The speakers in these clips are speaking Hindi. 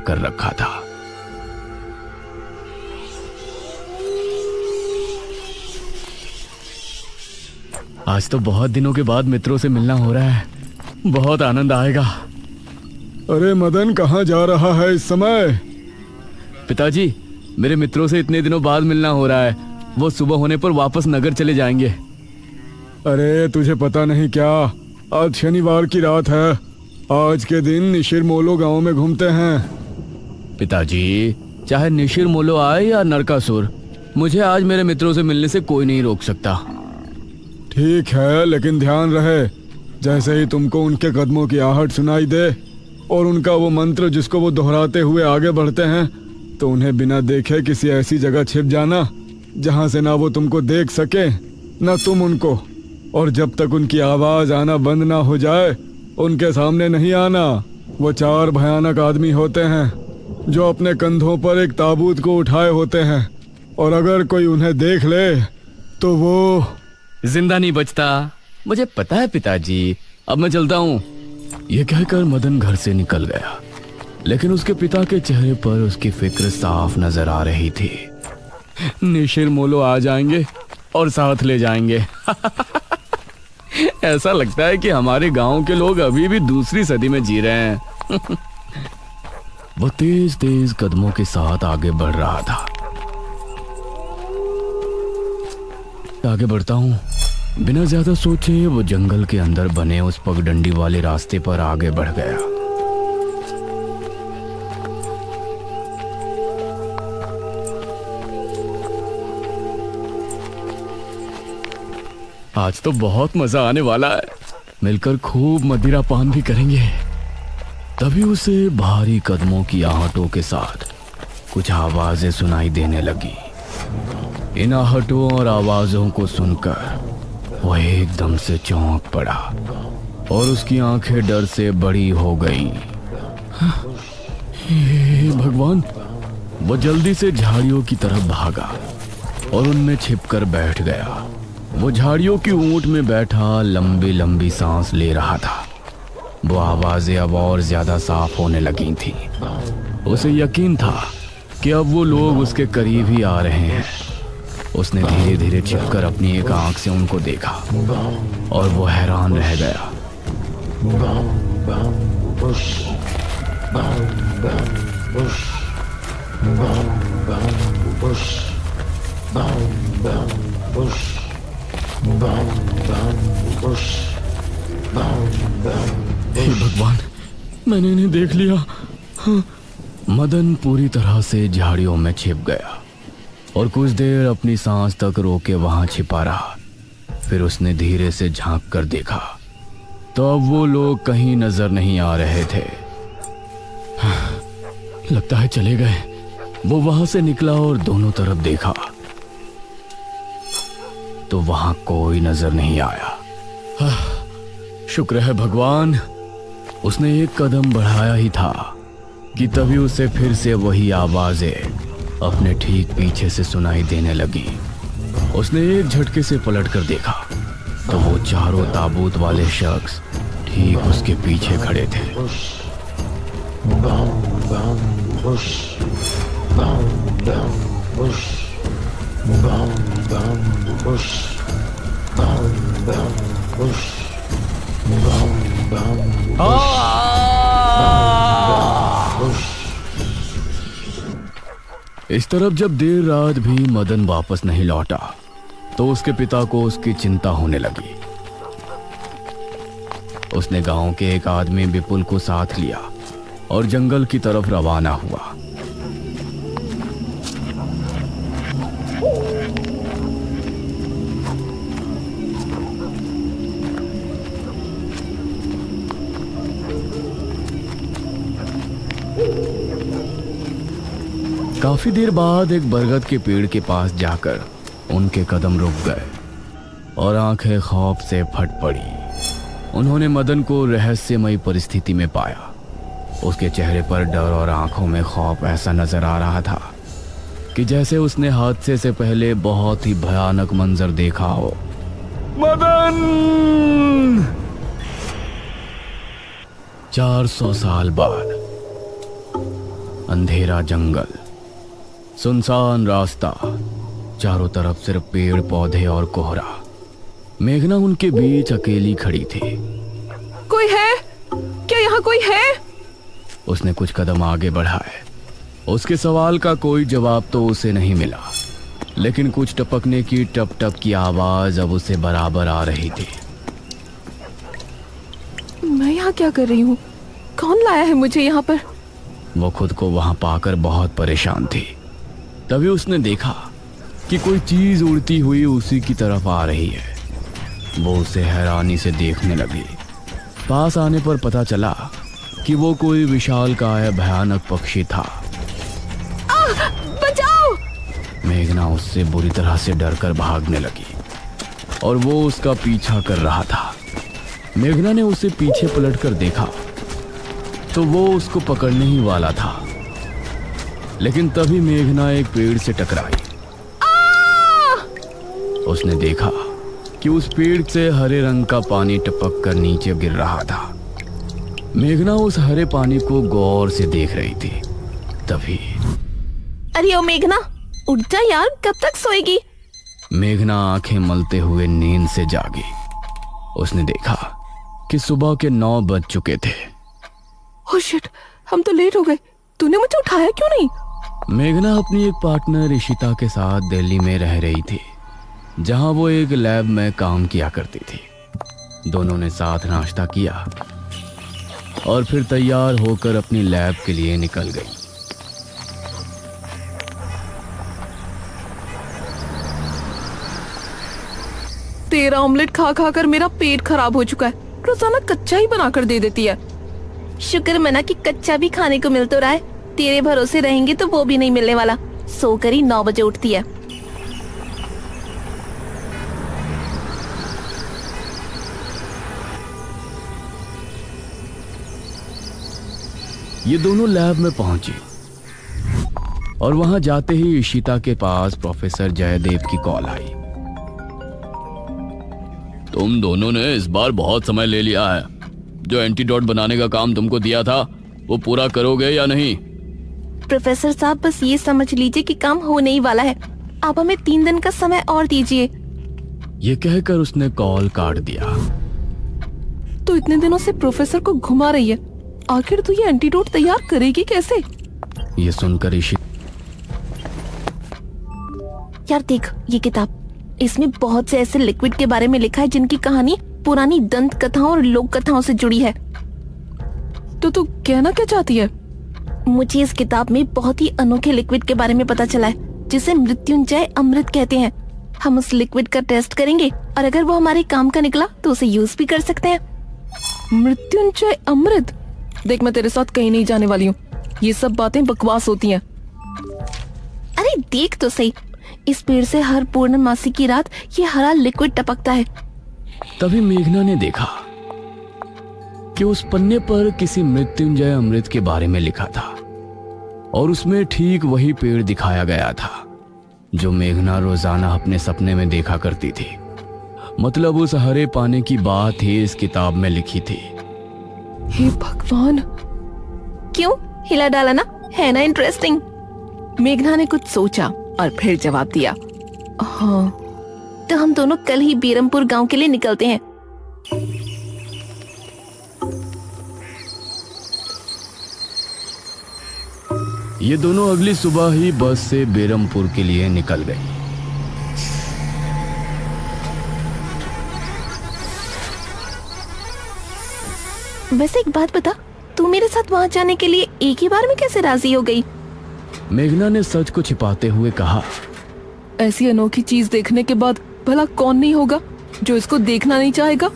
कर रखा था। आज तो बहुत दिनों के बाद मित्रों से मिलना हो रहा है, बहुत आनंद आएगा। अरे मदन, कहाँ जा रहा है इस समय? पिताजी, मेरे मित्रों से इतने दिनों बाद मिलना हो रहा है। वो सुबह होने पर वापस नगर चले जाएंगे। अरे तुझे पता नहीं क्या, आज शनिवार की रात है। आज के दिन निशिर मोलो गांव में घूमते हैं। पिताजी, चाहे निशिर मोलो आए या नरकासुर, मुझे आज मेरे मित्रों से मिलने से कोई नहीं रोक सकता। ठीक है, लेकिन ध्यान रहे, जैसे ही तुमको उनके कदमों की आहट सुनाई दे और उनका वो मंत्र जिसको वो दोहराते हुए आगे बढ़ते हैं, तो उन्हें बिना देखे किसी ऐसी जगह छिप जाना जहां से ना वो तुमको देख सके ना तुम उनको। और जब तक उनकी आवाज आना बंद ना हो जाए, उनके सामने नहीं आना। वो 4 भयानक आदमी होते हैं जो अपने कंधों पर एक ताबूत को उठाए होते हैं, और अगर कोई उन्हें देख ले तो वो जिंदा नहीं बचता। मुझे पता है पिताजी, अब मैं चलता हूँ। यह कहकर मदन घर से निकल गया, लेकिन उसके पिता के चेहरे पर उसकी फिक्र साफ नजर आ रही थी। निशिर मोलो आ जाएंगे और साथ ले जाएंगे। ऐसा लगता है कि हमारे गांव के लोग अभी भी दूसरी सदी में जी रहे हैं। वो तेज तेज कदमों के साथ आगे बढ़ रहा था। आगे बढ़ता हूँ। बिना ज्यादा सोचे वो जंगल के अंदर बने उस पगडंडी वाले रास्ते पर आगे बढ़ गया। आज तो बहुत मजा आने वाला है। मिलकर खूब मदिरा पान भी करेंगे। तभी उसे भारी कदमों की आहटों के साथ कुछ आवाजें सुनाई देने लगी। इन आहटों और आवाजों को सुनकर वो एकदम से चौंक पड़ा और उसकी आंखें डर से बड़ी हो गईं। हे भगवान! वो जल्दी से झाड़ियों की तरफ भागा और उनमें छिपकर बैठ गया। वो झाड़ियों की ऊंट में बैठा लंबी लंबी सांस ले रहा था। वो आवाजें अब और ज्यादा साफ होने लगी थी। उसे यकीन था कि अब वो लोग उसके करीब ही आ रहे हैं। उसने धीरे धीरे छिपकर अपनी एक आंख से उनको देखा और वो हैरान रह गया। हे भगवान, मैंने इन्हें देख लिया। हाँ। मदन पूरी तरह से झाड़ियों में छिप गया और कुछ देर अपनी सांस तक रोके वहां छिपा रहा। फिर उसने धीरे से झांक कर देखा तो अब वो लोग कहीं नजर नहीं आ रहे थे। हाँ, लगता है चले गए। वो वहां से निकला और दोनों तरफ देखा तो वहां कोई नजर नहीं आया। हाँ, शुक्र है भगवान। उसने एक कदम बढ़ाया ही था कि तभी उसे फिर से वही आवाजें अपने ठीक पीछे से सुनाई देने लगी। उसने एक झटके से पलटकर देखा तो वो चारों ताबूत वाले शख्स ठीक उसके पीछे खड़े थे। इस तरफ जब देर रात भी मदन वापस नहीं लौटा तो उसके पिता को उसकी चिंता होने लगी। उसने गांव के एक आदमी विपुल को साथ लिया और जंगल की तरफ रवाना हुआ। काफी देर बाद एक बरगद के पेड़ के पास जाकर उनके कदम रुक गए और आंखें खौफ से फट पड़ी। उन्होंने मदन को रहस्यमयी परिस्थिति में पाया। उसके चेहरे पर डर और आंखों में खौफ ऐसा नजर आ रहा था कि जैसे उसने हादसे से पहले बहुत ही भयानक मंजर देखा हो। मदन! 400 साल बाद अंधेरा जंगल, सुनसान रास्ता, चारों तरफ सिर्फ पेड़ पौधे और कोहरा। मेघना उनके बीच अकेली खड़ी थी। कोई है क्या? यहाँ कोई है? उसने कुछ कदम आगे बढ़ाए। उसके सवाल का कोई जवाब तो उसे नहीं मिला, लेकिन कुछ टपकने की टप टप की आवाज अब उसे बराबर आ रही थी। मैं यहाँ क्या कर रही हूँ? कौन लाया है मुझे यहाँ पर? वो खुद को वहां पाकर बहुत परेशान थी। तभी उसने देखा कि कोई चीज उड़ती हुई उसी की तरफ आ रही है। वो उसे हैरानी से देखने लगी। पास आने पर पता चला कि वो कोई विशालकाय भयानक पक्षी था। बचाओ! मेघना उससे बुरी तरह से डरकर भागने लगी और वो उसका पीछा कर रहा था। मेघना ने उसे पीछे पलटकर देखा तो वो उसको पकड़ने ही वाला था, लेकिन तभी मेघना एक पेड़ से टकराई। उसने देखा कि उस पेड़ से हरे रंग का पानी टपक कर नीचे गिर रहा था। मेघना उस हरे पानी को गौर से देख रही थी। तभी अरे ओ मेघना, उठ जा यार, कब तक सोएगी? मेघना आंखें मलते हुए नींद से जागी। उसने देखा कि सुबह के 9 बज चुके थे। ओह शिट, हम तो लेट हो गए। तूने मुझे उठाया क्यों नहीं? मेघना अपनी एक पार्टनर इशिता के साथ दिल्ली में रह रही थी, जहां वो एक लैब में काम किया करती थी। दोनों ने साथ नाश्ता किया और फिर तैयार होकर अपनी लैब के लिए निकल गई। तेरा ऑमलेट खा खा कर मेरा पेट खराब हो चुका है। रोजाना कच्चा ही बनाकर दे देती है। शुक्र मना कि कच्चा भी खाने को मिल तो रहा है। तेरे भरोसे रहेंगे तो वो भी नहीं मिलने वाला। सोकर ही 9 बजे उठती है। ये दोनों लैब में पहुंची और वहां जाते ही इशिता के पास प्रोफेसर जयदेव की कॉल आई। तुम दोनों ने इस बार बहुत समय ले लिया है। जो एंटीडोट बनाने का काम तुमको दिया था वो पूरा करोगे या नहीं? प्रोफेसर साहब, बस ये समझ लीजिए कि काम होने ही वाला है। आप हमें 3 दिन का समय और दीजिए। ये कहकर उसने कॉल काट दिया। तो इतने दिनों से प्रोफेसर को घुमा रही है, आखिर तू ये एंटीडोट तैयार करेगी कैसे? ये सुनकर यार देख ये किताब, इसमें बहुत से ऐसे लिक्विड के बारे में लिखा है जिनकी कहानी पुरानी दंत कथाओं और लोक कथाओं से जुड़ी है। तो तू कहना क्या चाहती है? मुझे इस किताब में बहुत ही अनोखे लिक्विड के बारे में पता चला है, जिसे मृत्युंजय अमृत कहते हैं। हम उस लिक्विड का टेस्ट करेंगे और अगर वो हमारे काम का निकला तो उसे यूज भी कर सकते हैं। मृत्युंजय अमृत? देख, मैं तेरे साथ कहीं नहीं जाने वाली हूँ। ये सब बातें बकवास होती हैं। अरे देख तो सही, इस पेड़ से हर पूर्णमासी की रात ये हरा लिक्विड टपकता है। तभी मेघना ने देखा कि उस पन्ने पर किसी मृत्युंजय अमृत के बारे में लिखा था और उसमें ठीक वही पेड़ दिखाया गया था जो मेघना रोजाना अपने सपने में देखा करती थी। मतलब उस हरे पानी की बात ही इस किताब में लिखी थी। हे भगवान, क्यों हिला डाला ना, है ना इंटरेस्टिंग? मेघना ने कुछ सोचा और फिर जवाब दिया, हाँ तो हम दोनों कल ही बीरमपुर गांव के लिए निकलते हैं। ये दोनों अगली सुबह ही बस से बीरमपुर के लिए निकल गई। वैसे एक बात बता, तू मेरे साथ वहां जाने के लिए एक ही बार में कैसे राजी हो गई? मेघना ने सच को छिपाते हुए कहा, ऐसी अनोखी चीज देखने के बाद भला कौन नहीं होगा जो इसको देखना नहीं चाहेगा?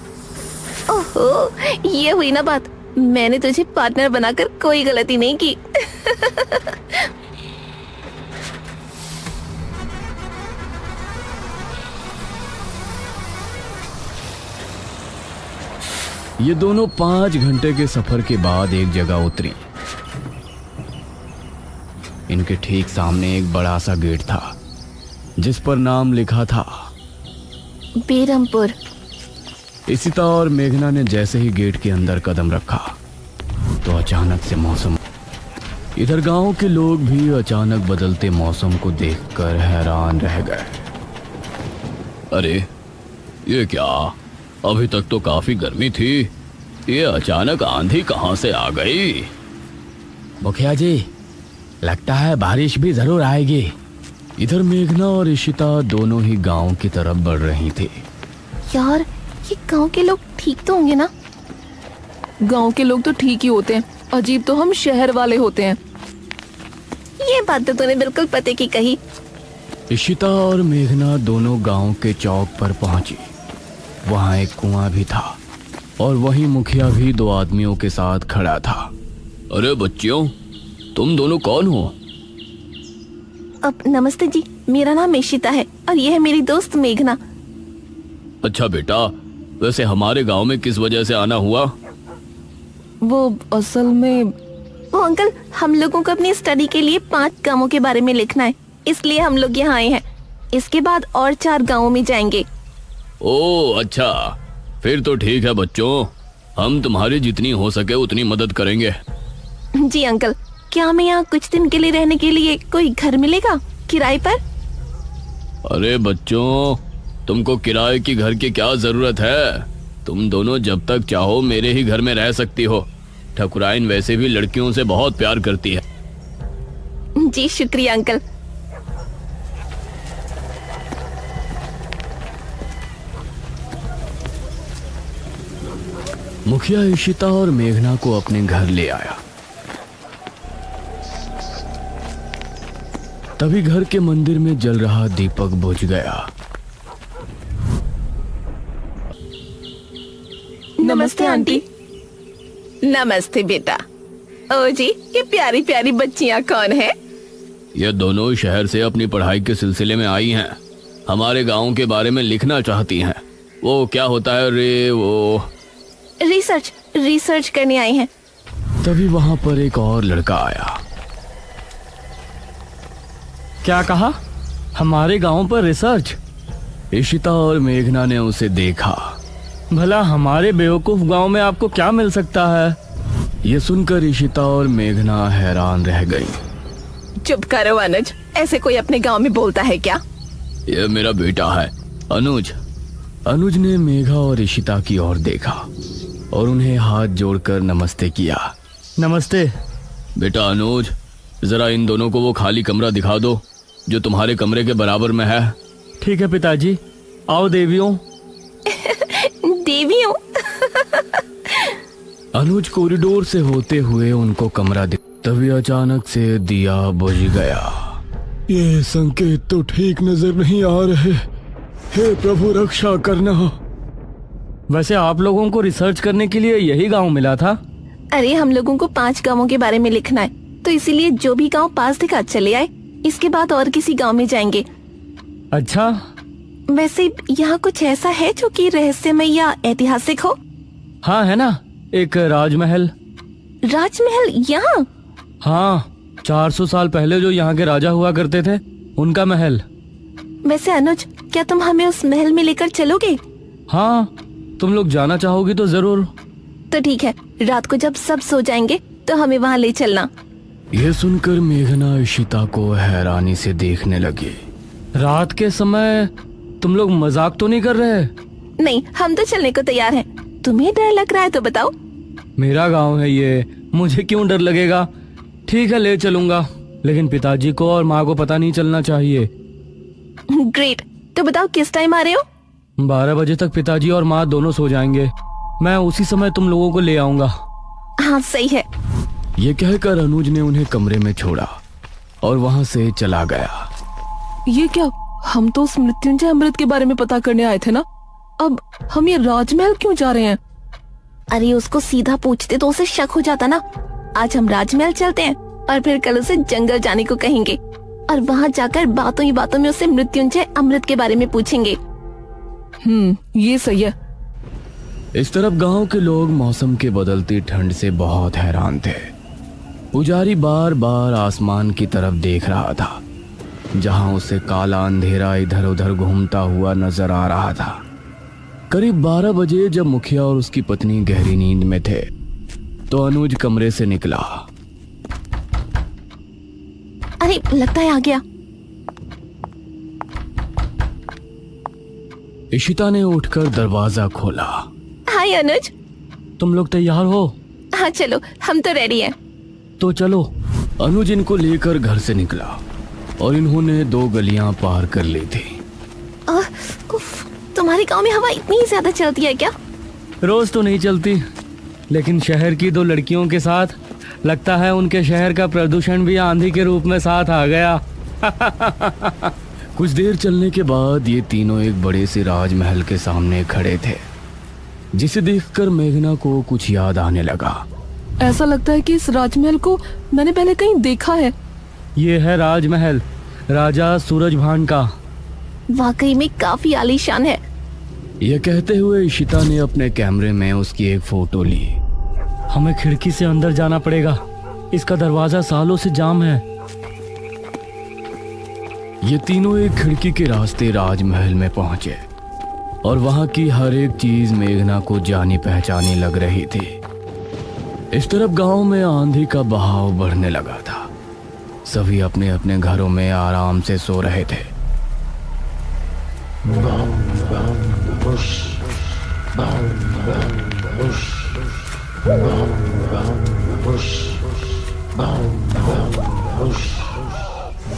ओहो, ये हुई ना बात। मैंने तुझे पार्टनर बनाकर कोई गलती नहीं की। ये दोनों 5 घंटे के सफर के बाद एक जगह उतरी। इनके ठीक सामने एक बड़ा सा गेट था जिस पर नाम लिखा था बीरमपुर। इशिता और मेघना ने जैसे ही गेट के अंदर कदम रखा तो अचानक से मौसम इधर गांव के लोग भी अचानक बदलते मौसम को देखकर हैरान रह गए। अरे ये क्या, अभी तक तो काफी गर्मी थी, ये अचानक आंधी कहां से आ गई? मुखिया जी, लगता है बारिश भी जरूर आएगी। इधर मेघना और इशिता दोनों ही गांव की तरफ बढ़ रही थी। यार, ये गांव के लोग ठीक तो होंगे ना? गांव के लोग तो ठीक ही होते हैं, अजीब तो हम शहर वाले होते हैं। ये बात तो तूने बिल्कुल पते की कही। इशिता और मेघना दोनों गांव के चौक पर पहुंची। वहां एक कुआं भी था और वहीं मुखिया भी दो आदमियों के साथ खड़ा था। अरे बच्चियों, तुम दोनों कौन हो? अब नमस्ते जी, मेरा नाम इशिता है और ये है मेरी दोस्त मेघना। अच्छा बेटा, वैसे हमारे गांव में किस वजह से आना हुआ? वो असल में वो अंकल, हम लोगों को अपनी स्टडी के लिए 5 गांवों के बारे में लिखना है, इसलिए हम लोग यहाँ आए हैं। इसके बाद और 4 गांवों में जाएंगे। ओह अच्छा, फिर तो ठीक है बच्चों, हम तुम्हारी जितनी हो सके उतनी मदद करेंगे। जी अंकल, क्या हमें यहाँ कुछ दिन के लिए रहने के लिए कोई घर मिलेगा किराए पर? अरे बच्चों, तुमको किराए की घर की क्या जरूरत है? तुम दोनों जब तक चाहो मेरे ही घर में रह सकती हो। ठकुराइन वैसे भी लड़कियों से बहुत प्यार करती है। जी शुक्रिया अंकल। मुखिया इशिता और मेघना को अपने घर ले आया। तभी घर के मंदिर में जल रहा दीपक बुझ गया। नमस्ते आंटी। नमस्ते बेटा। ओ जी, ये प्यारी प्यारी बच्चियां कौन है? ये दोनों शहर से अपनी पढ़ाई के सिलसिले में आई हैं। हमारे गांव के बारे में लिखना चाहती हैं। वो क्या होता है रे, वो रिसर्च करने आई हैं। तभी वहां पर एक और लड़का आया। क्या कहा? हमारे गांव पर रिसर्च? इशिता और मेघना ने उसे देखा। भला हमारे बेवकूफ गांव में आपको क्या मिल सकता है? ये सुनकर इशिता और मेघना हैरान रह गई। चुप करो अनुज, ऐसे कोई अपने गांव में बोलता है क्या? ये मेरा बेटा है अनुज। अनुज ने मेघा और इशिता की ओर देखा और उन्हें हाथ जोड़कर नमस्ते किया। नमस्ते बेटा अनुज, जरा इन दोनों को वो खाली कमरा दिखा दो जो तुम्हारे कमरे के बराबर में है। ठीक है पिताजी, आओ देवियों। देवियों? अनुज कॉरिडोर से होते हुए उनको कमरा तभी अचानक से दिया बुझ गया। ये संकेत तो ठीक नजर नहीं आ रहे। हे प्रभु, रक्षा करना। वैसे आप लोगों को रिसर्च करने के लिए यही गांव मिला था? अरे हम लोगों को 5 गांवों के बारे में लिखना है, तो इसीलिए जो भी गांव पास दिखा चले आए। इसके बाद और किसी गांव में जाएंगे। अच्छा, वैसे यहाँ कुछ ऐसा है जो कि रहस्यमय या ऐतिहासिक हो? हाँ है ना, एक राजमहल। राजमहल यहाँ? हाँ, 400 साल पहले जो यहाँ के राजा हुआ करते थे, उनका महल। वैसे अनुज, क्या तुम हमें उस महल में लेकर चलोगे? हाँ, तुम लोग जाना चाहोगी तो जरूर। तो ठीक है, रात को जब सब सो जाएंगे तो हमें वहाँ ले चलना। यह सुनकर मेघना इशिता को हैरानी से देखने लगी। रात के समय तुम लोग मजाक तो नहीं कर रहे? नहीं, हम तो चलने को तैयार हैं। तुम्हें डर लग रहा है तो बताओ। मेरा गांव है ये, मुझे क्यों डर लगेगा? ठीक है, ले चलूंगा, लेकिन पिताजी को और माँ को पता नहीं चलना चाहिए। ग्रेट, तो बताओ किस टाइम आ रहे हो? 12 बजे तक पिताजी और माँ दोनों सो जाएंगे। मैं उसी समय तुम लोगों को ले आऊंगा। हाँ सही है। ये कहकर अनुज ने उन्हें कमरे में छोड़ा और वहां से चला गया। ये क्या, हम तो उस मृत्युंजय अमृत के बारे में पता करने आए थे ना, अब हम ये राजमहल क्यों जा रहे हैं? अरे उसको सीधा पूछते तो उसे शक हो जाता ना। आज हम राजमहल चलते हैं और फिर कल उसे जंगल जाने को कहेंगे और वहाँ जाकर बातों ही बातों में उसे मृत्युंजय अमृत के बारे में पूछेंगे। ये सही है। इस तरफ गांव के लोग मौसम के बदलती ठंड से बहुत हैरान थे। पुजारी बार बार आसमान की तरफ देख रहा था, जहां उसे काला अंधेरा इधर उधर घूमता हुआ नजर आ रहा था। करीब 12 बजे जब मुखिया और उसकी पत्नी गहरी नींद में थे, तो अनुज कमरे से निकला। अरे लगता है आ गया। इशिता ने उठकर दरवाजा खोला। हाय अनुज। तुम लोग तैयार हो? हाँ चलो, हम तो रेडी हैं। तो चलो। अनुज इनको लेकर घर से निकला और इन्होंने 2 गलियां पार कर ली थी। उफ, तुम्हारे गांव में हवा इतनी ज्यादा चलती है क्या? रोज तो नहीं चलती, लेकिन शहर की 2 लड़कियों के साथ लगता है उनके शहर का प्रदूषण भी आंधी के रूप में साथ आ गया। कुछ देर चलने के बाद ये तीनों एक बड़े से राजमहल के सामने खड़े थे, जिसे देखकर मेघना को कुछ याद आने लगा। ऐसा लगता है कि इस राजमहल को मैंने पहले कहीं देखा है। ये है राजमहल राजा सूरजभान का। वाकई में काफी आलीशान है। यह कहते हुए इशिता ने अपने कैमरे में उसकी एक फोटो ली। हमें खिड़की से अंदर जाना पड़ेगा, इसका दरवाजा सालों से जाम है। ये तीनों एक खिड़की के रास्ते राजमहल में पहुंचे और वहां की हर एक चीज मेघना को जानी पहचानी लग रही थी। इस तरफ गांव में आंधी का बहाव बढ़ने लगा था। सभी अपने अपने घरों में आराम से सो रहे थे।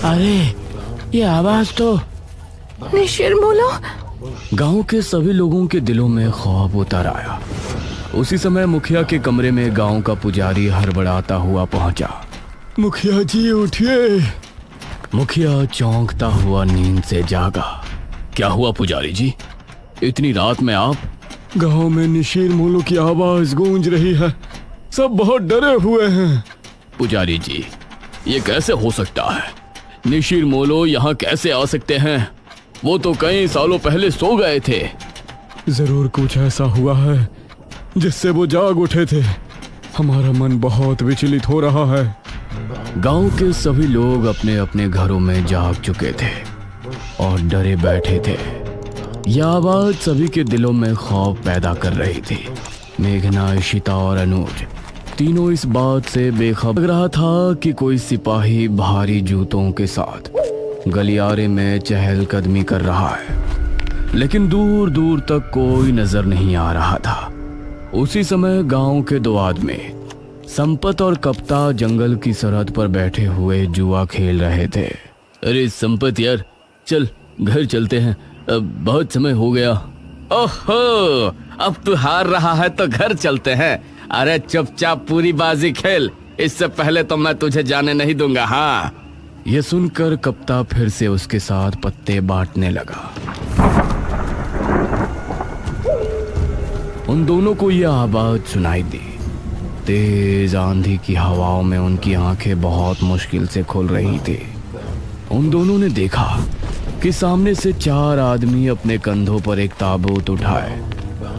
अरे ये आवाज तो निशिरमोलो। गांव के सभी लोगों के दिलों में खौफ उतर आया। उसी समय मुखिया के कमरे में गांव का पुजारी हड़बड़ाता हुआ पहुंचा। मुखिया जी उठिए। मुखिया चौंकता हुआ नींद से जागा। क्या हुआ पुजारी जी, इतनी रात में आप? गांव में निशीर मोलो की आवाज गूंज रही है, सब बहुत डरे हुए हैं। पुजारी जी, ये कैसे हो सकता है? निशीर मोलो यहाँ कैसे आ सकते हैं? वो तो कई सालों पहले सो गए थे। जरूर कुछ ऐसा हुआ है जिससे वो जाग उठे थे। हमारा मन बहुत विचलित हो रहा है। गांव के सभी लोग अपने अपने घरों में जाग चुके थे और डरे बैठे थे। यह आवाज सभी के दिलों में खौफ पैदा कर रही थी। मेघना, इशिता और अनुज तीनों इस बात से बेखबर लग रहा था कि कोई सिपाही भारी जूतों के साथ गलियारे में चहलकदमी कर रहा है, लेकिन दूर दूर तक कोई नजर नहीं आ रहा था। उसी समय गांव के 2 आदमी संपत और कप्ता जंगल की सरहद पर बैठे हुए जुआ खेल रहे थे। अरे संपत यार, चल घर चलते हैं, अब बहुत समय हो गया। ओहो, अब तू हार रहा है तो घर चलते हैं। अरे चुपचाप पूरी बाजी खेल, इससे पहले तो मैं तुझे जाने नहीं दूंगा। हाँ। यह सुनकर कप्ता फिर से उसके साथ पत्ते बांटने लगा। उन दोनों को यह आवाज सुनाई दी। तेज आंधी की हवाओं में उनकी आंखें बहुत मुश्किल से खुल रही थी। उन दोनों ने देखा कि सामने से 4 आदमी अपने कंधों पर एक ताबूत उठाए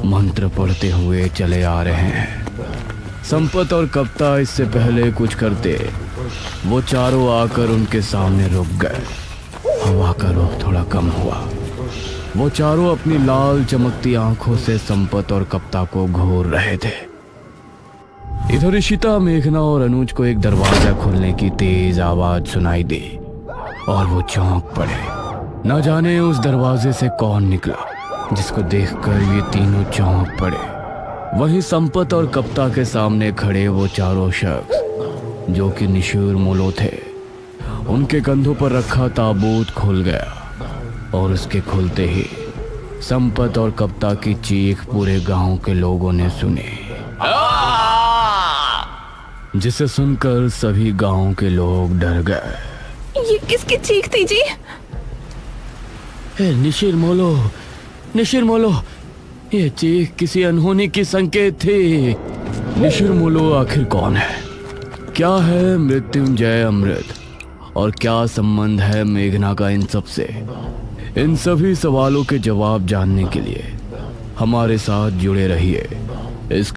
मंत्र पढ़ते हुए चले आ रहे हैं। संपत और कप्ता इससे पहले कुछ करते, वो चारों आकर उनके सामने रुक गए। हवा का रुख थोड़ा कम हुआ। वो चारों अपनी लाल चमकती आंखों से संपत और कप्ता को घूर रहे थे। इधर इशिता, मेघना और अनुज को एक दरवाजा खुलने की तेज आवाज सुनाई दी और वो चौंक पड़े। न जाने उस दरवाजे से कौन निकला, जिसको देखकर ये तीनों चौंक पड़े। वहीं संपत और कप्ता के सामने खड़े वो चारों शख्स जो कि निशीर मोलो थे, उनके कंधों पर रखा ताबूत खुल गया और उसके खुलते ही संपत और कप्ता की चीख पूरे गांव के लोगों ने सुनी, जिसे सुनकर सभी गांव के लोग डर गए। ये किसकी चीख थी जी? निशीर मोलो, निशीर मोलो, ये चीख किसी अनहोनी की संकेत थी। निशीर मोलो आखिर कौन है? क्या है मृत्युंजय अमृत? और क्या संबंध है मेघना का इन सब से? इन सभी सवालों के जवाब जानने के लिए हमारे साथ जुड़े रहिए। इस